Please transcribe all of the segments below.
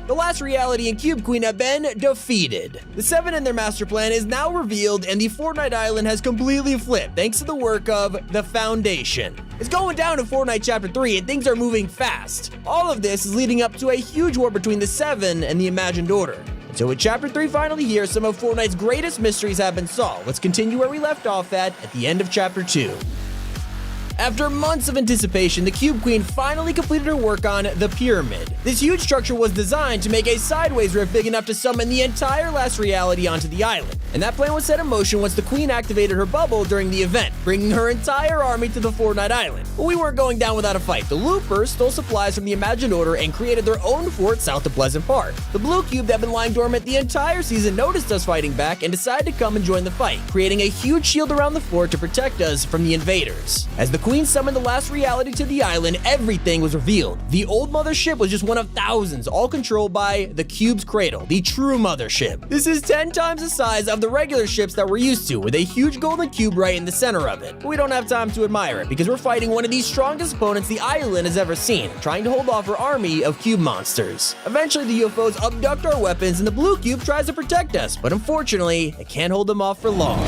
The last reality and Cube Queen have been defeated. The Seven and their master plan is now revealed, and the Fortnite island has completely flipped thanks to the work of the Foundation. It's going down in Fortnite Chapter 3, and things are moving fast. All of this is leading up to a huge war between the Seven and the Imagined Order. So with Chapter 3 finally here, some of Fortnite's greatest mysteries have been solved. Let's continue where we left off at the end of Chapter 2. After months of anticipation, the Cube Queen finally completed her work on the pyramid. This huge structure was designed to make a sideways rift big enough to summon the entire last reality onto the island. And that plan was set in motion once the Queen activated her bubble during the event, bringing her entire army to the Fortnite island. But we weren't going down without a fight. The Loopers stole supplies from the Imagined Order and created their own fort south of Pleasant Park. The Blue Cube that had been lying dormant the entire season noticed us fighting back and decided to come and join the fight, creating a huge shield around the fort to protect us from the invaders. As the Queen summoned the last reality to the island, everything was revealed. The old mothership was just one of thousands, all controlled by the Cube's cradle, the true mothership. This is 10 times the size of the regular ships that we're used to, with a huge golden cube right in the center of it. But we don't have time to admire it, because we're fighting one of the strongest opponents the island has ever seen, trying to hold off her army of cube monsters. Eventually, the UFOs abduct our weapons, and the Blue Cube tries to protect us, but unfortunately, it can't hold them off for long.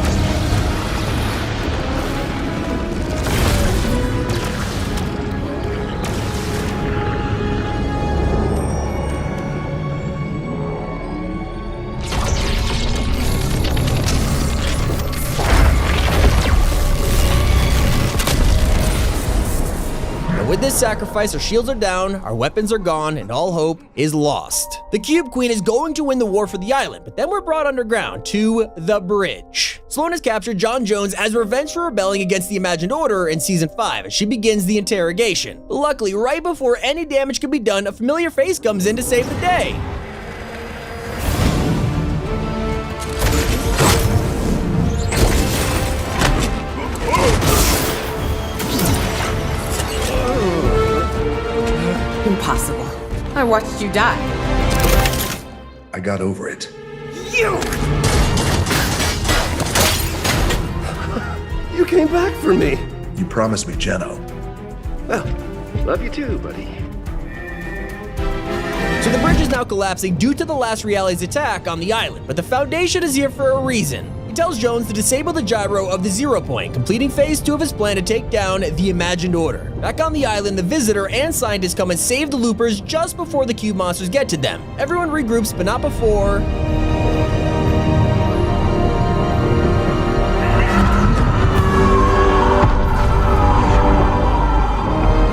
With this sacrifice, our shields are down, our weapons are gone, and all hope is lost. The Cube Queen is going to win the war for the island, but then we're brought underground to the bridge. Sloan has captured John Jones as revenge for rebelling against the Imagined Order in Season 5 as she begins the interrogation. Luckily, right before any damage can be done, a familiar face comes in to save the day. Impossible. I watched you die. I got over it. You came back for me. You promised me Jeno. Well, love you too, buddy. So the bridge is now collapsing due to the last reality's attack on the island, but the Foundation is here for a reason. He tells Jones to disable the gyro of the 0 point, completing phase 2 of his plan to take down the Imagined Order. Back on the island, the Visitor and scientists come and save the Loopers just before the cube monsters get to them. Everyone regroups, but not before...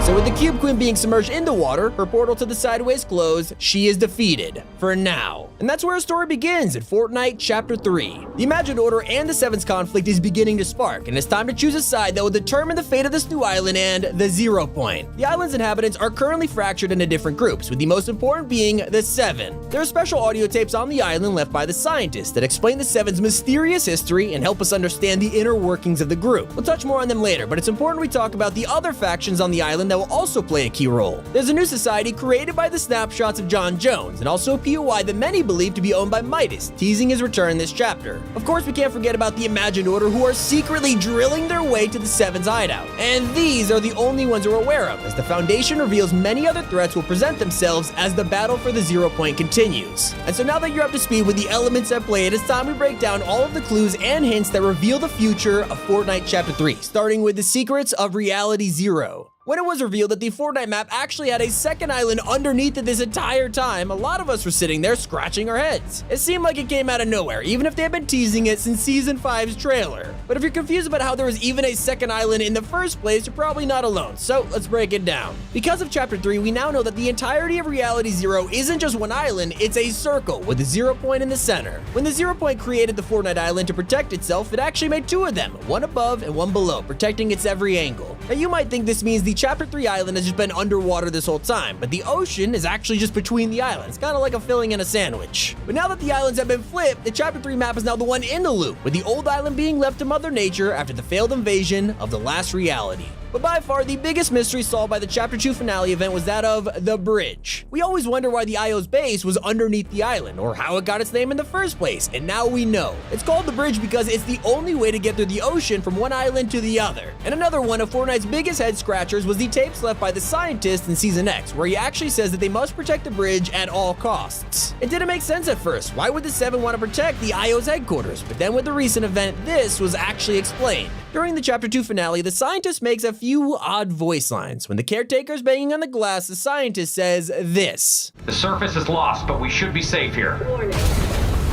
So with the Cube Queen being submerged in the water, her portal to the sideways closed, she is defeated. For now. And that's where our story begins in Fortnite Chapter 3. The Imagined Order and the Seven's conflict is beginning to spark, and it's time to choose a side that will determine the fate of this new island and the 0 point. The island's inhabitants are currently fractured into different groups, with the most important being the Seven. There are special audio tapes on the island left by the scientists that explain the Seven's mysterious history and help us understand the inner workings of the group. We'll touch more on them later, but it's important we talk about the other factions on the island that will also play a key role. There's a new society created by the snapshots of John Jones, and also a POI that many believe to be owned by Midas, teasing his return in this chapter. Of course, we can't forget about the Imagined Order, who are secretly drilling their way to the Seven's hideout. And these are the only ones we're aware of, as the Foundation reveals many other threats will present themselves as the battle for the 0 point continues. And so now that you're up to speed with the elements at play, it is time we break down all of the clues and hints that reveal the future of Fortnite Chapter 3, starting with the secrets of Reality 0. When it was revealed that the Fortnite map actually had a second island underneath it this entire time, a lot of us were sitting there scratching our heads. It seemed like it came out of nowhere, even if they had been teasing it since Season 5's trailer. But if you're confused about how there was even a second island in the first place, you're probably not alone, so let's break it down. Because of Chapter 3, we now know that the entirety of Reality 0 isn't just one island, it's a circle with the 0 point in the center. When the 0 point created the Fortnite island to protect itself, it actually made 2 of them, one above and one below, protecting its every angle. Now you might think this means the Chapter 3 island has just been underwater this whole time, but the ocean is actually just between the islands, kind of like a filling in a sandwich. But now that the islands have been flipped, the Chapter 3 map is now the one in the loop, with the old island being left to Mother Nature after the failed invasion of the last reality. But by far, the biggest mystery solved by the Chapter 2 finale event was that of the bridge. We always wonder why the IO's base was underneath the island, or how it got its name in the first place, and now we know. It's called the bridge because it's the only way to get through the ocean from one island to the other. And another one of Fortnite's biggest head scratchers was the tapes left by the scientist in Season X, where he actually says that they must protect the bridge at all costs. It didn't make sense at first. Why would the Seven want to protect the IO's headquarters? But then with the recent event, this was actually explained. During the Chapter 2 finale, the scientist makes a few odd voice lines. When the caretaker's banging on the glass, the scientist says this. The surface is lost, but we should be safe here. Warning.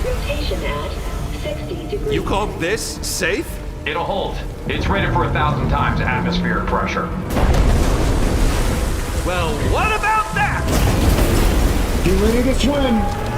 Rotation at 60 degrees. You call this safe? It'll hold. It's rated for 1,000 times atmospheric pressure. Well, what about that? Get ready to swim.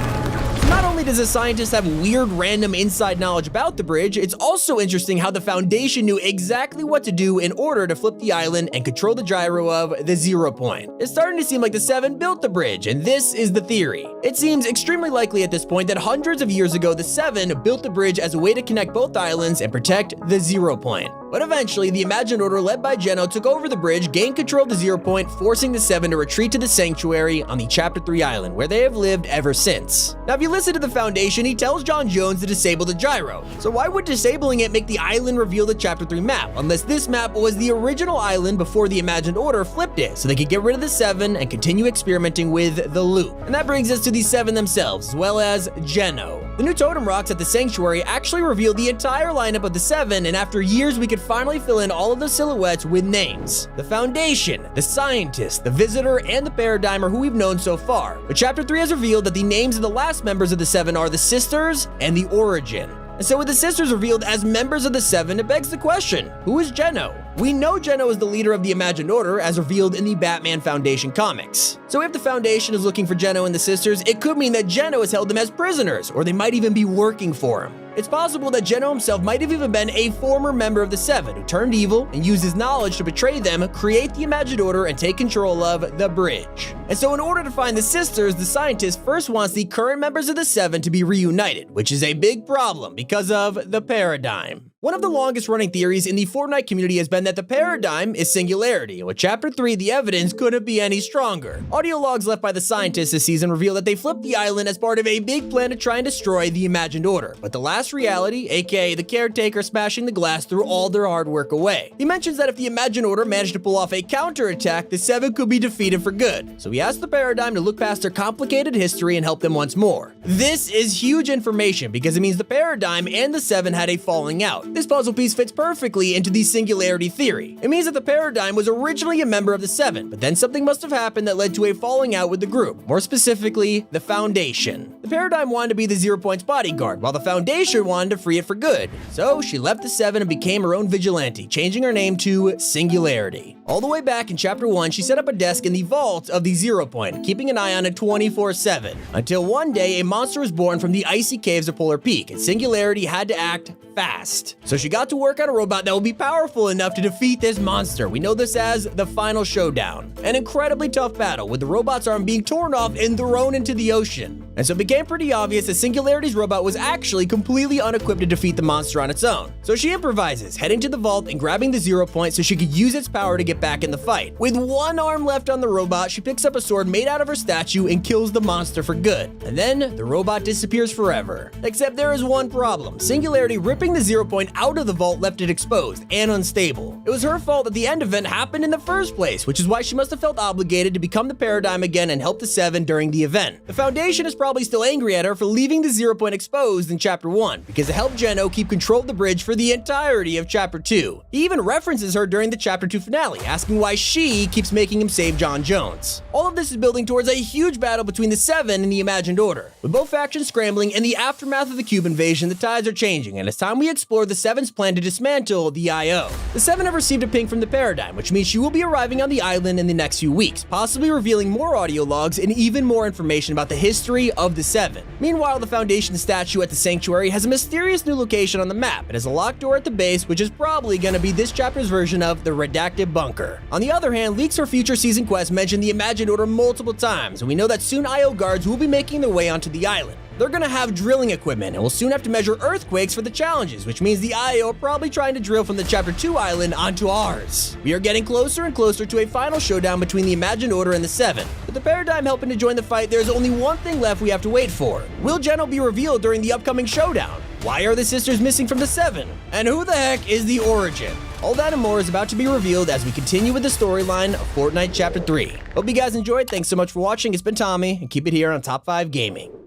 Not only does the scientist have weird random inside knowledge about the bridge, it's also interesting how the Foundation knew exactly what to do in order to flip the island and control the gyro of the 0 point. It's starting to seem like the Seven built the bridge, and this is the theory. It seems extremely likely at this point that hundreds of years ago the Seven built the bridge as a way to connect both islands and protect the 0 point. But eventually, the Imagined Order led by Geno took over the bridge, gained control of the 0 point, forcing the Seven to retreat to the Sanctuary on the Chapter 3 island, where they have lived ever since. Now, if you listen to the Foundation, he tells John Jones to disable the gyro. So why would disabling it make the island reveal the Chapter 3 map, unless this map was the original island before the Imagined Order flipped it, so they could get rid of the Seven and continue experimenting with the loop? And that brings us to the Seven themselves, as well as Geno. The new totem rocks at the Sanctuary actually revealed the entire lineup of the Seven, and after years we could finally fill in all of the silhouettes with names. The Foundation, the Scientist, the Visitor, and the Paradigm are who we've known so far. But Chapter 3 has revealed that the names of the last members of the Seven are the Sisters and the Origin. And so with the Sisters revealed as members of the Seven, it begs the question, who is Geno? We know Geno is the leader of the Imagined Order, as revealed in the Batman Foundation comics. So if the Foundation is looking for Geno and the Sisters, it could mean that Geno has held them as prisoners, or they might even be working for him. It's possible that Geno himself might have even been a former member of the Seven who turned evil and used his knowledge to betray them, create the Imagined Order, and take control of the bridge. And so in order to find the Sisters, the scientist first wants the current members of the Seven to be reunited, which is a big problem because of the Paradigm. One of the longest running theories in the Fortnite community has been that the Paradigm is Singularity, and with Chapter 3, the evidence couldn't be any stronger. Audio logs left by the scientists this season reveal that they flipped the island as part of a big plan to try and destroy the Imagined Order, but the last reality, aka the caretaker smashing the glass, threw all their hard work away. He mentions that if the Imagined Order managed to pull off a counterattack, the Seven could be defeated for good. So he asked the Paradigm to look past their complicated history and help them once more. This is huge information because it means the Paradigm and the Seven had a falling out. This puzzle piece fits perfectly into the singularity theory. It means that the Paradigm was originally a member of the Seven, but then something must have happened that led to a falling out with the group, more specifically, the Foundation. The Paradigm wanted to be the 0 Point's bodyguard, while the Foundation wanted to free it for good. So she left the Seven and became her own vigilante, changing her name to Singularity. All the way back in Chapter 1, she set up a desk in the vault of the 0 Point, keeping an eye on it 24/7. Until one day, a monster was born from the icy caves of Polar Peak, and Singularity had to act fast. So she got to work on a robot that would be powerful enough to defeat this monster. We know this as the Final Showdown. An incredibly tough battle, with the robot's arm being torn off and thrown into the ocean. And so it became pretty obvious that Singularity's robot was actually completely unequipped to defeat the monster on its own. So she improvises, heading to the vault and grabbing the 0 Point so she could use its power to get back in the fight. With one arm left on the robot, she picks up a sword made out of her statue and kills the monster for good. And then the robot disappears forever. Except there is one problem. Singularity ripping the 0 Point out of the vault left it exposed and unstable. It was her fault that the end event happened in the first place, which is why she must have felt obligated to become the Paradigm again and help the Seven during the event. The Foundation is probably still angry at her for leaving the 0 Point exposed in Chapter 1, because it helped Geno keep control of the bridge for the entirety of Chapter 2. He even references her during the Chapter 2 finale, asking why she keeps making him save John Jones. All of this is building towards a huge battle between the Seven and the Imagined Order. With both factions scrambling in the aftermath of the Cube invasion, the tides are changing, and it's time we explore the Seven's plan to dismantle the IO. The Seven have received a ping from the Paradigm, which means she will be arriving on the island in the next few weeks, possibly revealing more audio logs and even more information about the history of the Seven. Meanwhile, the Foundation statue at the Sanctuary has a mysterious new location on the map. It has a locked door at the base, which is probably going to be this chapter's version of the Redacted Bunker. On the other hand, leaks for future season quests mention the Imagined Order multiple times, and we know that soon IO guards will be making their way onto the island. They're gonna have drilling equipment and will soon have to measure earthquakes for the challenges, which means the IO are probably trying to drill from the Chapter 2 island onto ours. We are getting closer and closer to a final showdown between the Imagined Order and the Seven. With the Paradigm helping to join the fight, there's only one thing left we have to wait for. Will Geno be revealed during the upcoming showdown? Why are the sisters missing from the Seven? And who the heck is the Origin? All that and more is about to be revealed as we continue with the storyline of Fortnite Chapter 3. Hope you guys enjoyed. Thanks so much for watching. It's been Tommy, and keep it here on Top 5 Gaming.